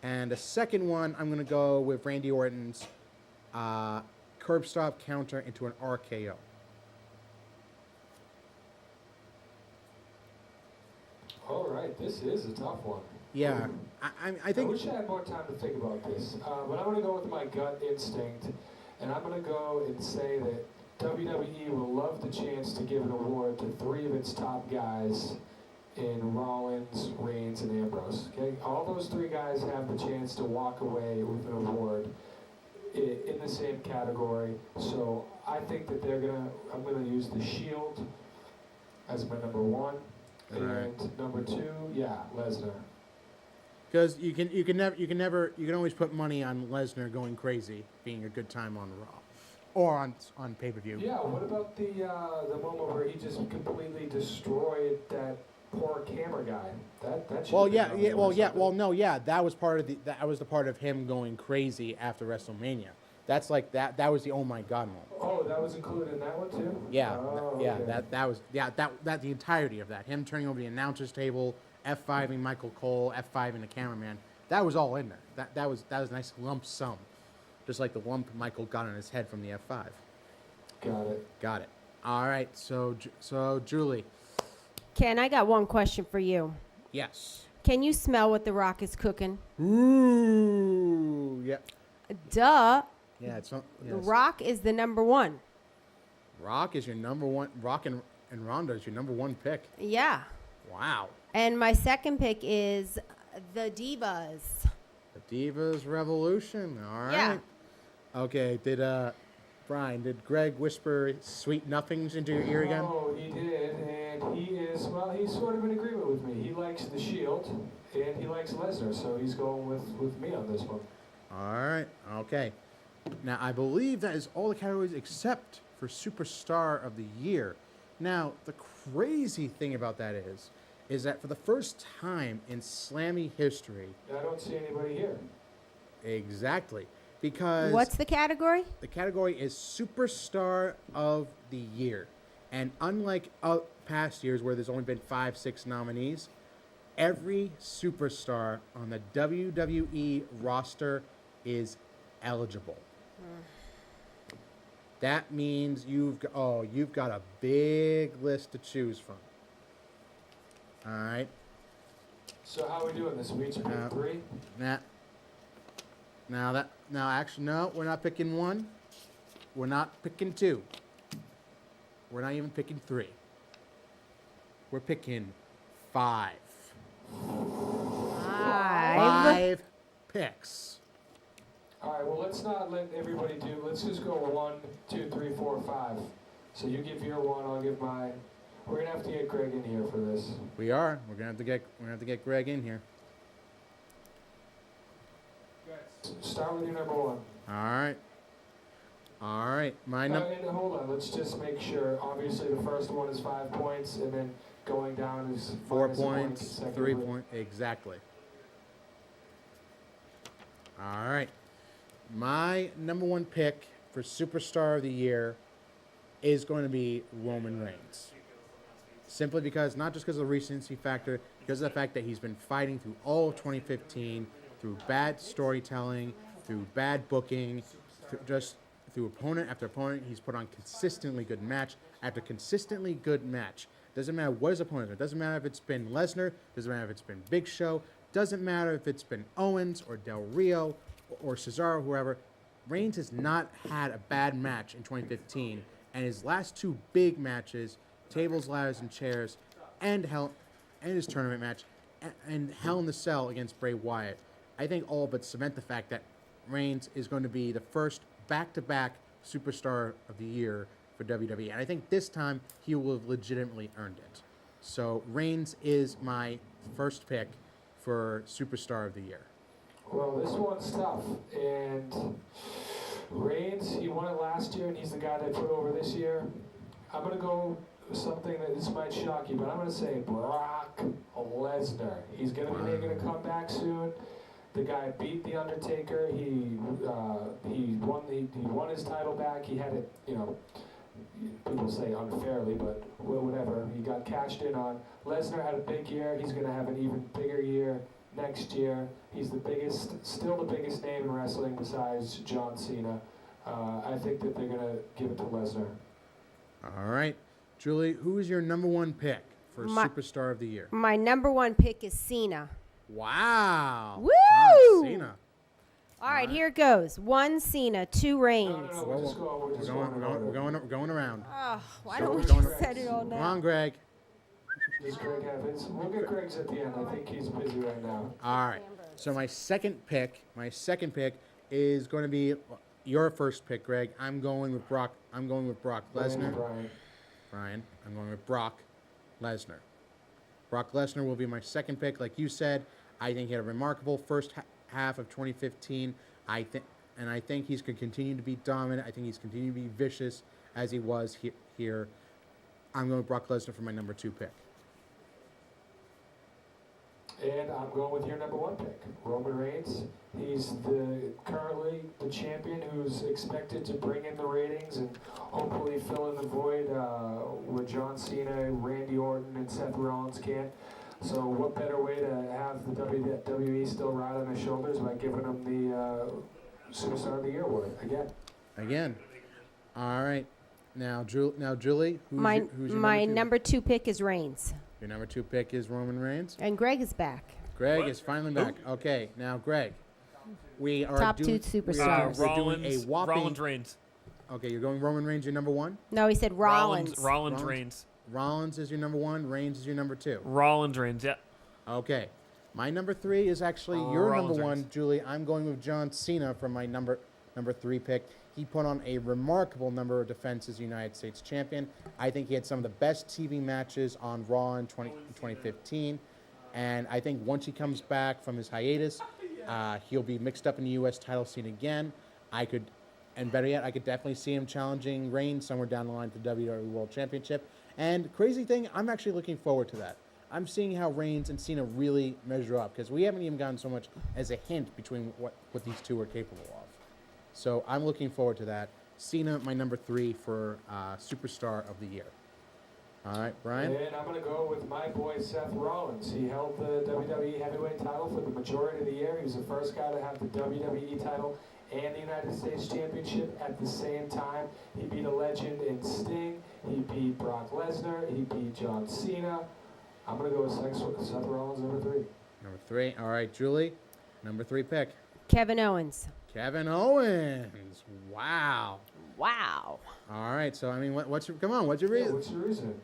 And the second one, I'm going to go with Randy Orton's curb stop counter into an RKO. All right, this is a tough one. Yeah, I I think... wish I had more time to think about this, but I'm going to go with my gut instinct, and I'm going to go and say that WWE will love the chance to give an award to 3 of its top guys in Rollins, Reigns, and Ambrose. Okay, all those 3 guys have the chance to walk away with an award in the same category. So I think that I'm gonna use the Shield as my number 1, and Right. number 2, yeah, Lesnar. Because you can always put money on Lesnar going crazy, being a good time on Raw, or on pay-per-view. Yeah, what about the moment where he just completely destroyed that poor camera guy? That should Well, have yeah, been yeah, on well, there or yeah, something. well, no, yeah, that was the part of him going crazy after WrestleMania. That's like that was the oh my god moment. Oh, that was included in that one too? Yeah, Oh, yeah, okay. that was that the entirety of that. Him turning over the announcers table, F5ing Michael Cole, F5ing the cameraman. That was all in there. That was a nice lump sum, just like the lump Michael got on his head from the F5. Got it. Got it. All right, so Julie, Ken, I got one question for you. yes. Can you smell what The Rock is cooking? Ooh, yeah, Duh. yeah. It's not. The Yes. Rock is the number 1. Rock is your number one. Rock and Ronda is your number 1 pick. Yeah. Wow. And my second pick is the Divas. The Divas Revolution. All right. Yeah. Okay. Brian, did Greg whisper sweet nothings into your ear again? Oh, he did, and he's sort of in agreement with me. He likes the Shield, and he likes Lesnar, so he's going with me on this one. All right. Okay. Now, I believe that is all the categories except for Superstar of the Year. Now, the crazy thing about that is that for the first time in Slammy history, I don't see anybody here. exactly, because What's the category? the category is Superstar of the Year. And unlike past years where there's only been 5, 6 nominees, every superstar on the WWE roster is eligible. That means you've got a big list to choose from. All right. So how are we doing this? We each pick 3? Actually, no, we're not picking 1. We're not picking 2. We're not even picking 3. We're picking 5. 5 picks. All right, well, let's not let everybody do. Let's just go 1, 2, 3, 4, 5. So you give your 1, I'll give mine. We're gonna have to get Greg in here for this. We are. We're gonna have to get Greg in here. Start with your number 1. All right. My And number. hold on, let's just make sure. Obviously, the first one is 5 points, and then going down is 4 minus a point points, 3 consecutively. points, exactly. All right. My number one pick for Superstar of the Year is going to be Roman Reigns. Simply because, not just because of the recency factor, because of the fact that he's been fighting through all of 2015, through bad storytelling, through bad booking, through opponent after opponent. He's put on consistently good match after consistently good match. Doesn't matter what his opponent is. Doesn't matter if it's been Lesnar. Doesn't matter if it's been Big Show. Doesn't matter if it's been Owens or Del Rio or Cesaro, whoever. Reigns has not had a bad match in 2015, and his last two big matches, tables, ladders, and chairs, and his tournament match, and Hell in the Cell against Bray Wyatt, I think all but cement the fact that Reigns is going to be the first back-to-back Superstar of the Year for WWE, and I think this time he will have legitimately earned it. So Reigns is my first pick for Superstar of the Year. Well, this one's tough, and Reigns, he won it last year, and he's the guy they put over this year. I'm going to go with something that this might shock you, but I'm going to say Brock Lesnar. He's going to be making a comeback soon. The guy beat The Undertaker. He won his title back. He had it, people say unfairly, but whatever. He got cashed in on. Lesnar had a big year. He's going to have an even bigger year next year. He's still the biggest name in wrestling besides John Cena. I think that they're going to give it to Lesnar. All right. Julie, who is your number one pick for Superstar of the Year? My number one pick is Cena. Wow. Woo! John Cena. All right, here it goes. 1 Cena, 2 Reigns. No, we're just We're going around. Oh, why So don't we we're just going- set it all Come now? on, Greg. Does Greg have his? We'll get Greg's at the end. I think he's busy right now. All right. So my second pick is going to be your first pick, Greg. I'm going with Brock Lesnar. Brian, I'm going with Brock Lesnar. Brock Lesnar will be my second pick. Like you said, I think he had a remarkable first half of 2015. I think he's going to continue to be dominant. I think he's continuing to be vicious as he was here. I'm going with Brock Lesnar for my number 2 pick. And I'm going with your number 1 pick, Roman Reigns. He's currently the champion who's expected to bring in the ratings and hopefully fill in the void where John Cena, Randy Orton, and Seth Rollins can't. So what better way to have the WWE still ride on their shoulders by giving them the Superstar of the Year award again. All right. Now, Julie, who's My your number 2 pick is Reigns. Your number 2 pick is Roman Reigns. And Greg is back. Greg is finally back. Okay, now Greg, we are Top doing, 2 we superstars. are doing a whopping. Rollins Reigns. Okay, you're going Roman Reigns, your number 1. No, he said Rollins. Rollins Reigns. Rollins is your number 1. Reigns is your number 2. Rollins Reigns. Yeah. Okay, my number 3 is actually your Rollins number 1, Reigns. Julie. I'm going with John Cena for my number 3 pick. He put on a remarkable number of defenses, United States champion. I think he had some of the best TV matches on Raw in 2015. And I think once he comes back from his hiatus, he'll be mixed up in the U.S. title scene again. And better yet, I could definitely see him challenging Reigns somewhere down the line for the WWE World Championship. And crazy thing, I'm actually looking forward to that. I'm seeing how Reigns and Cena really measure up because we haven't even gotten so much as a hint between what these two are capable of. So I'm looking forward to that. Cena, my number 3 for Superstar of the Year. All right, Brian? And I'm going to go with my boy Seth Rollins. He held the WWE Heavyweight title for the majority of the year. He was the first guy to have the WWE title and the United States Championship at the same time. He beat a legend in Sting. He beat Brock Lesnar. He beat John Cena. I'm going to go with Seth Rollins, number 3. Number 3. All right, Julie, number 3 pick. Kevin Owens. Kevin Owens. Wow. Wow. All right, so, I mean, what's your Yeah, reason? what's your reason?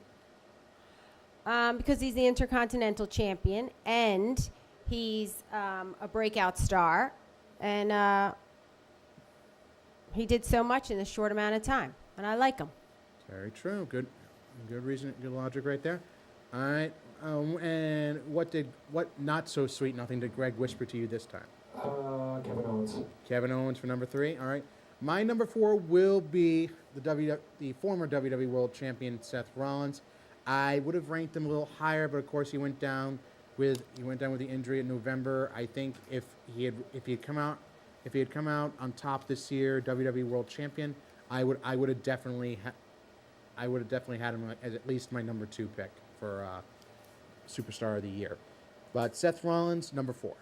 Because he's the Intercontinental Champion, and he's a breakout star, and he did so much in a short amount of time, and I like him. Very true. Good reason, good logic right there. All right, and what not so sweet nothing did Greg whisper to you this time? Kevin Owens. Kevin Owens for number 3. All right. My number 4 will be the former WWE World Champion Seth Rollins. I would have ranked him a little higher, but of course he went down with the injury in November. I think if he had come out if he had come out on top this year, WWE World Champion, I would have definitely had him as at least my number 2 pick for Superstar of the Year. But Seth Rollins, number 4.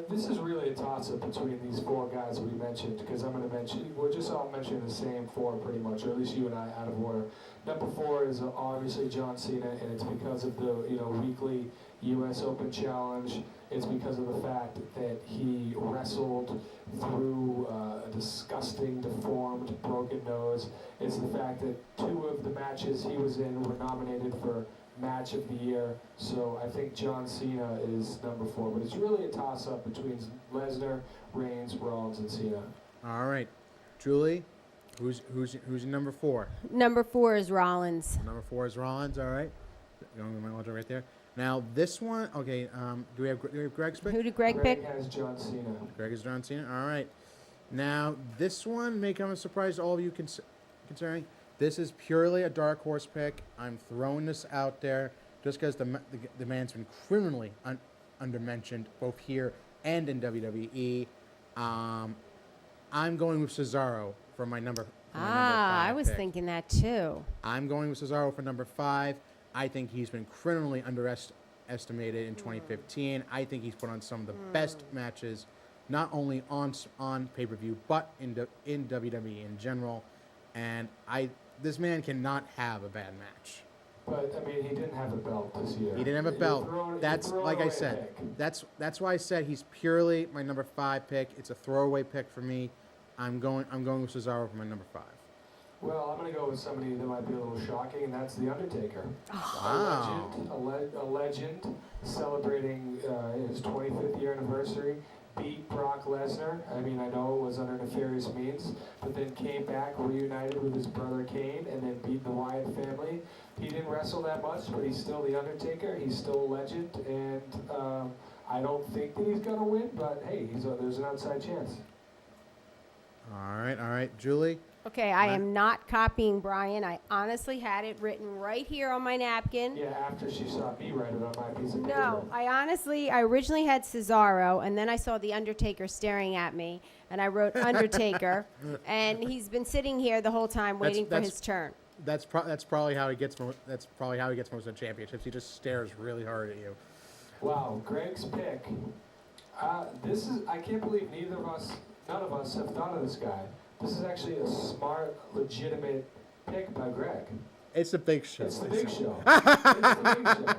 This is really a toss-up between these 4 guys we mentioned, because I'm going to mention, we're just all mentioning the same 4 pretty much, or at least you and I out of order. Number 4 is obviously John Cena, and it's because of the weekly U.S. Open Challenge. It's because of the fact that he wrestled through a disgusting, deformed, broken nose. It's the fact that 2 of the matches he was in were nominated for Match of the Year. So I think John Cena is number 4, but it's really a toss-up between Lesnar, Reigns, Rollins, and Cena. All right, Julie, who's your number 4? Number 4 is Rollins. Number 4 is Rollins. All right, going with my logic right there. Now this one, okay. Do we have Greg's pick? Who did Greg Greg pick? has John Cena. Greg is John Cena. All right. Now this one may come as a surprise to all of you considering this is purely a dark horse pick. I'm throwing this out there just because the man's been criminally undermentioned both here and in WWE. I'm going with Cesaro for my number. For my number 5 I was pick. thinking that too. I'm going with Cesaro for number 5. I think he's been criminally underestimated in 2015. I think he's put on some of the best matches, not only on pay-per-view, but in WWE in general. And this man cannot have a bad match. But I mean, he didn't have a belt this year. He didn't have a belt. That's like I said. That's why I said he's purely my number 5 pick. It's a throwaway pick for me. I'm going with Cesaro for my number 5. Well, I'm going to go with somebody that might be a little shocking, and that's The Undertaker. Wow. A legend celebrating his 25th year anniversary, beat Brock Lesnar. I mean, I know it was under nefarious means, but then came back reunited with his brother Kane, and then beat the Wyatt family. He didn't wrestle that much, but he's still The Undertaker. He's still a legend, and I don't think that he's going to win, but hey, there's an outside chance. All right, Julie. Okay, I am not copying Brian. I honestly had it written right here on my napkin. Yeah, after she saw me write it on my piece of paper. No, I originally had Cesaro, and then I saw The Undertaker staring at me, and I wrote Undertaker, and he's been sitting here the whole time waiting for his turn. That's probably how he gets. That's probably how he gets most of the championships. He just stares really hard at you. Wow, Greg's pick. I can't believe none of us have thought of this guy. This is actually a smart, legitimate pick by Greg. It's the Big Show. It's the Big Show. It's the Big Show.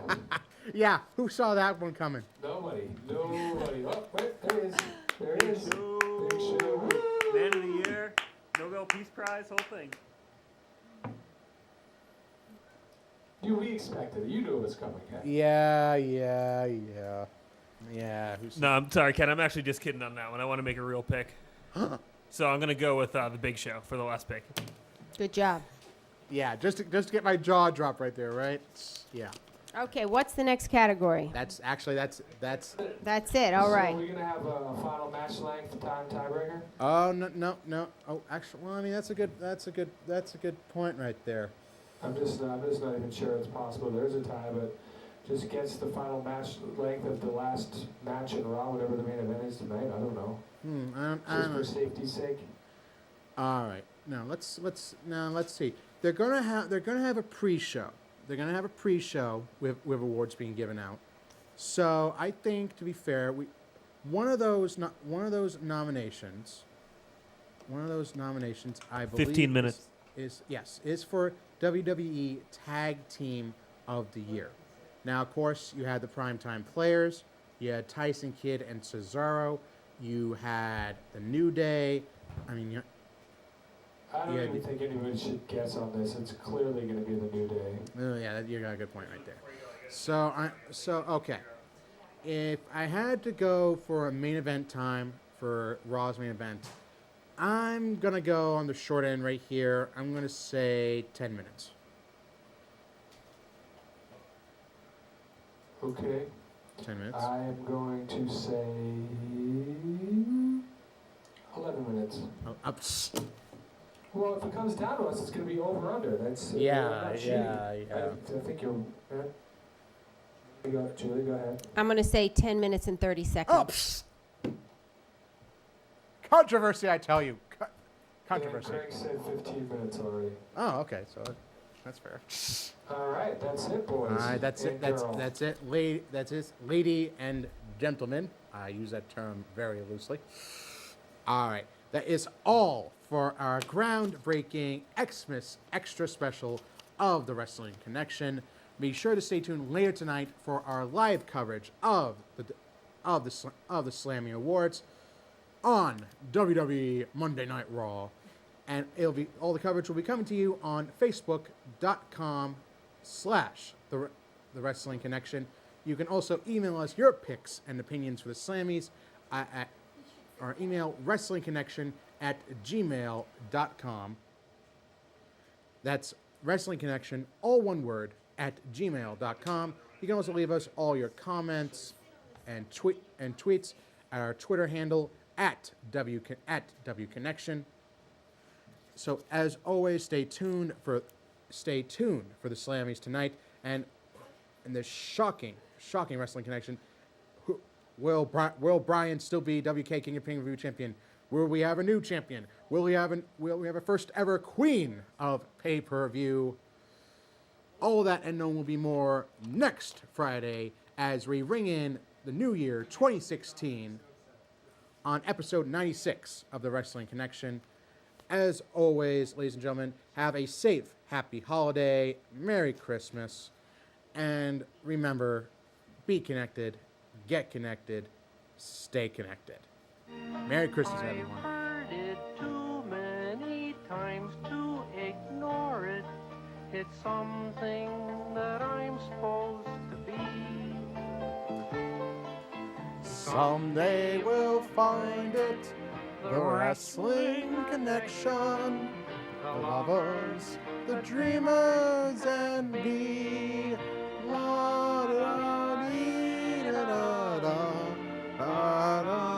Yeah, who saw that one coming? Nobody. Oh, wait, there it is. There it is. Big Show. Man of the Year, Nobel Peace Prize, whole thing. We expected it. You knew it was coming, Ken. Yeah. No, I'm sorry, Ken. I'm actually just kidding on that one. I want to make a real pick. So I'm going to go with the Big Show for the last pick. Good job. Yeah, just to get my jaw dropped right there, right? Yeah. Okay, what's the next category? That's That's it. All right. So we're gonna have a final match length tiebreaker. Oh no. Oh, actually, well, I mean that's a good point right there. I'm just not even sure it's possible. There's a tie, but just gets the final match length of the last match in Raw, whatever the main event is tonight. I don't know. I Just don't know. for safety's sake. All right. Now let's see. They're gonna have a pre-show. They're gonna have a pre-show with awards being given out. So I think, to be fair, one of those nominations, I believe 15 minutes. is for WWE Tag Team of the Year. Now, of course, you had the Primetime Players. You had Tyson Kidd and Cesaro. You had the New Day. I mean, I don't even think anybody should guess on this. It's clearly going to be the New Day. oh yeah, you got a good point right there. So okay, if I had to go for a main event time for Raw's main event, I'm gonna go on the short end right here. I'm gonna say 10 minutes. Okay. 10 minutes. I am going to say 11 minutes. Oh, Well, if it comes down to us, it's going to be over under. That's Yeah, not cheating. yeah. I think you're. Julie, go ahead. I'm going to say 10 minutes and 30 seconds. Controversy, I tell you. Controversy. Yeah, Craig said 15 minutes already. Oh, okay. So that's fair. All right, that's it, boys. All right, that's it. and That's girl. that's it. That's it. Lady and gentlemen. I use that term very loosely. All right, that is all for our groundbreaking Xmas extra special of the Wrestling Connection. Be sure to stay tuned later tonight for our live coverage of the Slammy Awards on WWE Monday Night Raw, and it'll be all the coverage will be coming to you on Facebook.com/the Wrestling Connection. You can also email us your picks and opinions for the Slammies at our email wrestlingconnection@gmail.com. That's Wrestling Connection, all one word, at gmail.com. You can also leave us all your comments and tweets at our Twitter handle at WConnection. So as always, stay tuned for the Slammies tonight, and in this shocking Wrestling Connection, will Bryan still be WK King of Pay-Per-View champion? Will we have a new champion? Will we have a first ever queen of pay-per-view? All that and no will be more next Friday as we ring in the new year 2016 on episode 96 of the Wrestling Connection. As always, ladies and gentlemen, have a safe, happy holiday, Merry Christmas, and remember, be connected, get connected, stay connected. Merry Christmas, everyone. I've heard it too many times to ignore it. It's something that I'm supposed to be. Someday we'll find it, the Wrestling Connection, the lovers, the dreamers, and me. La da dee da da da da da.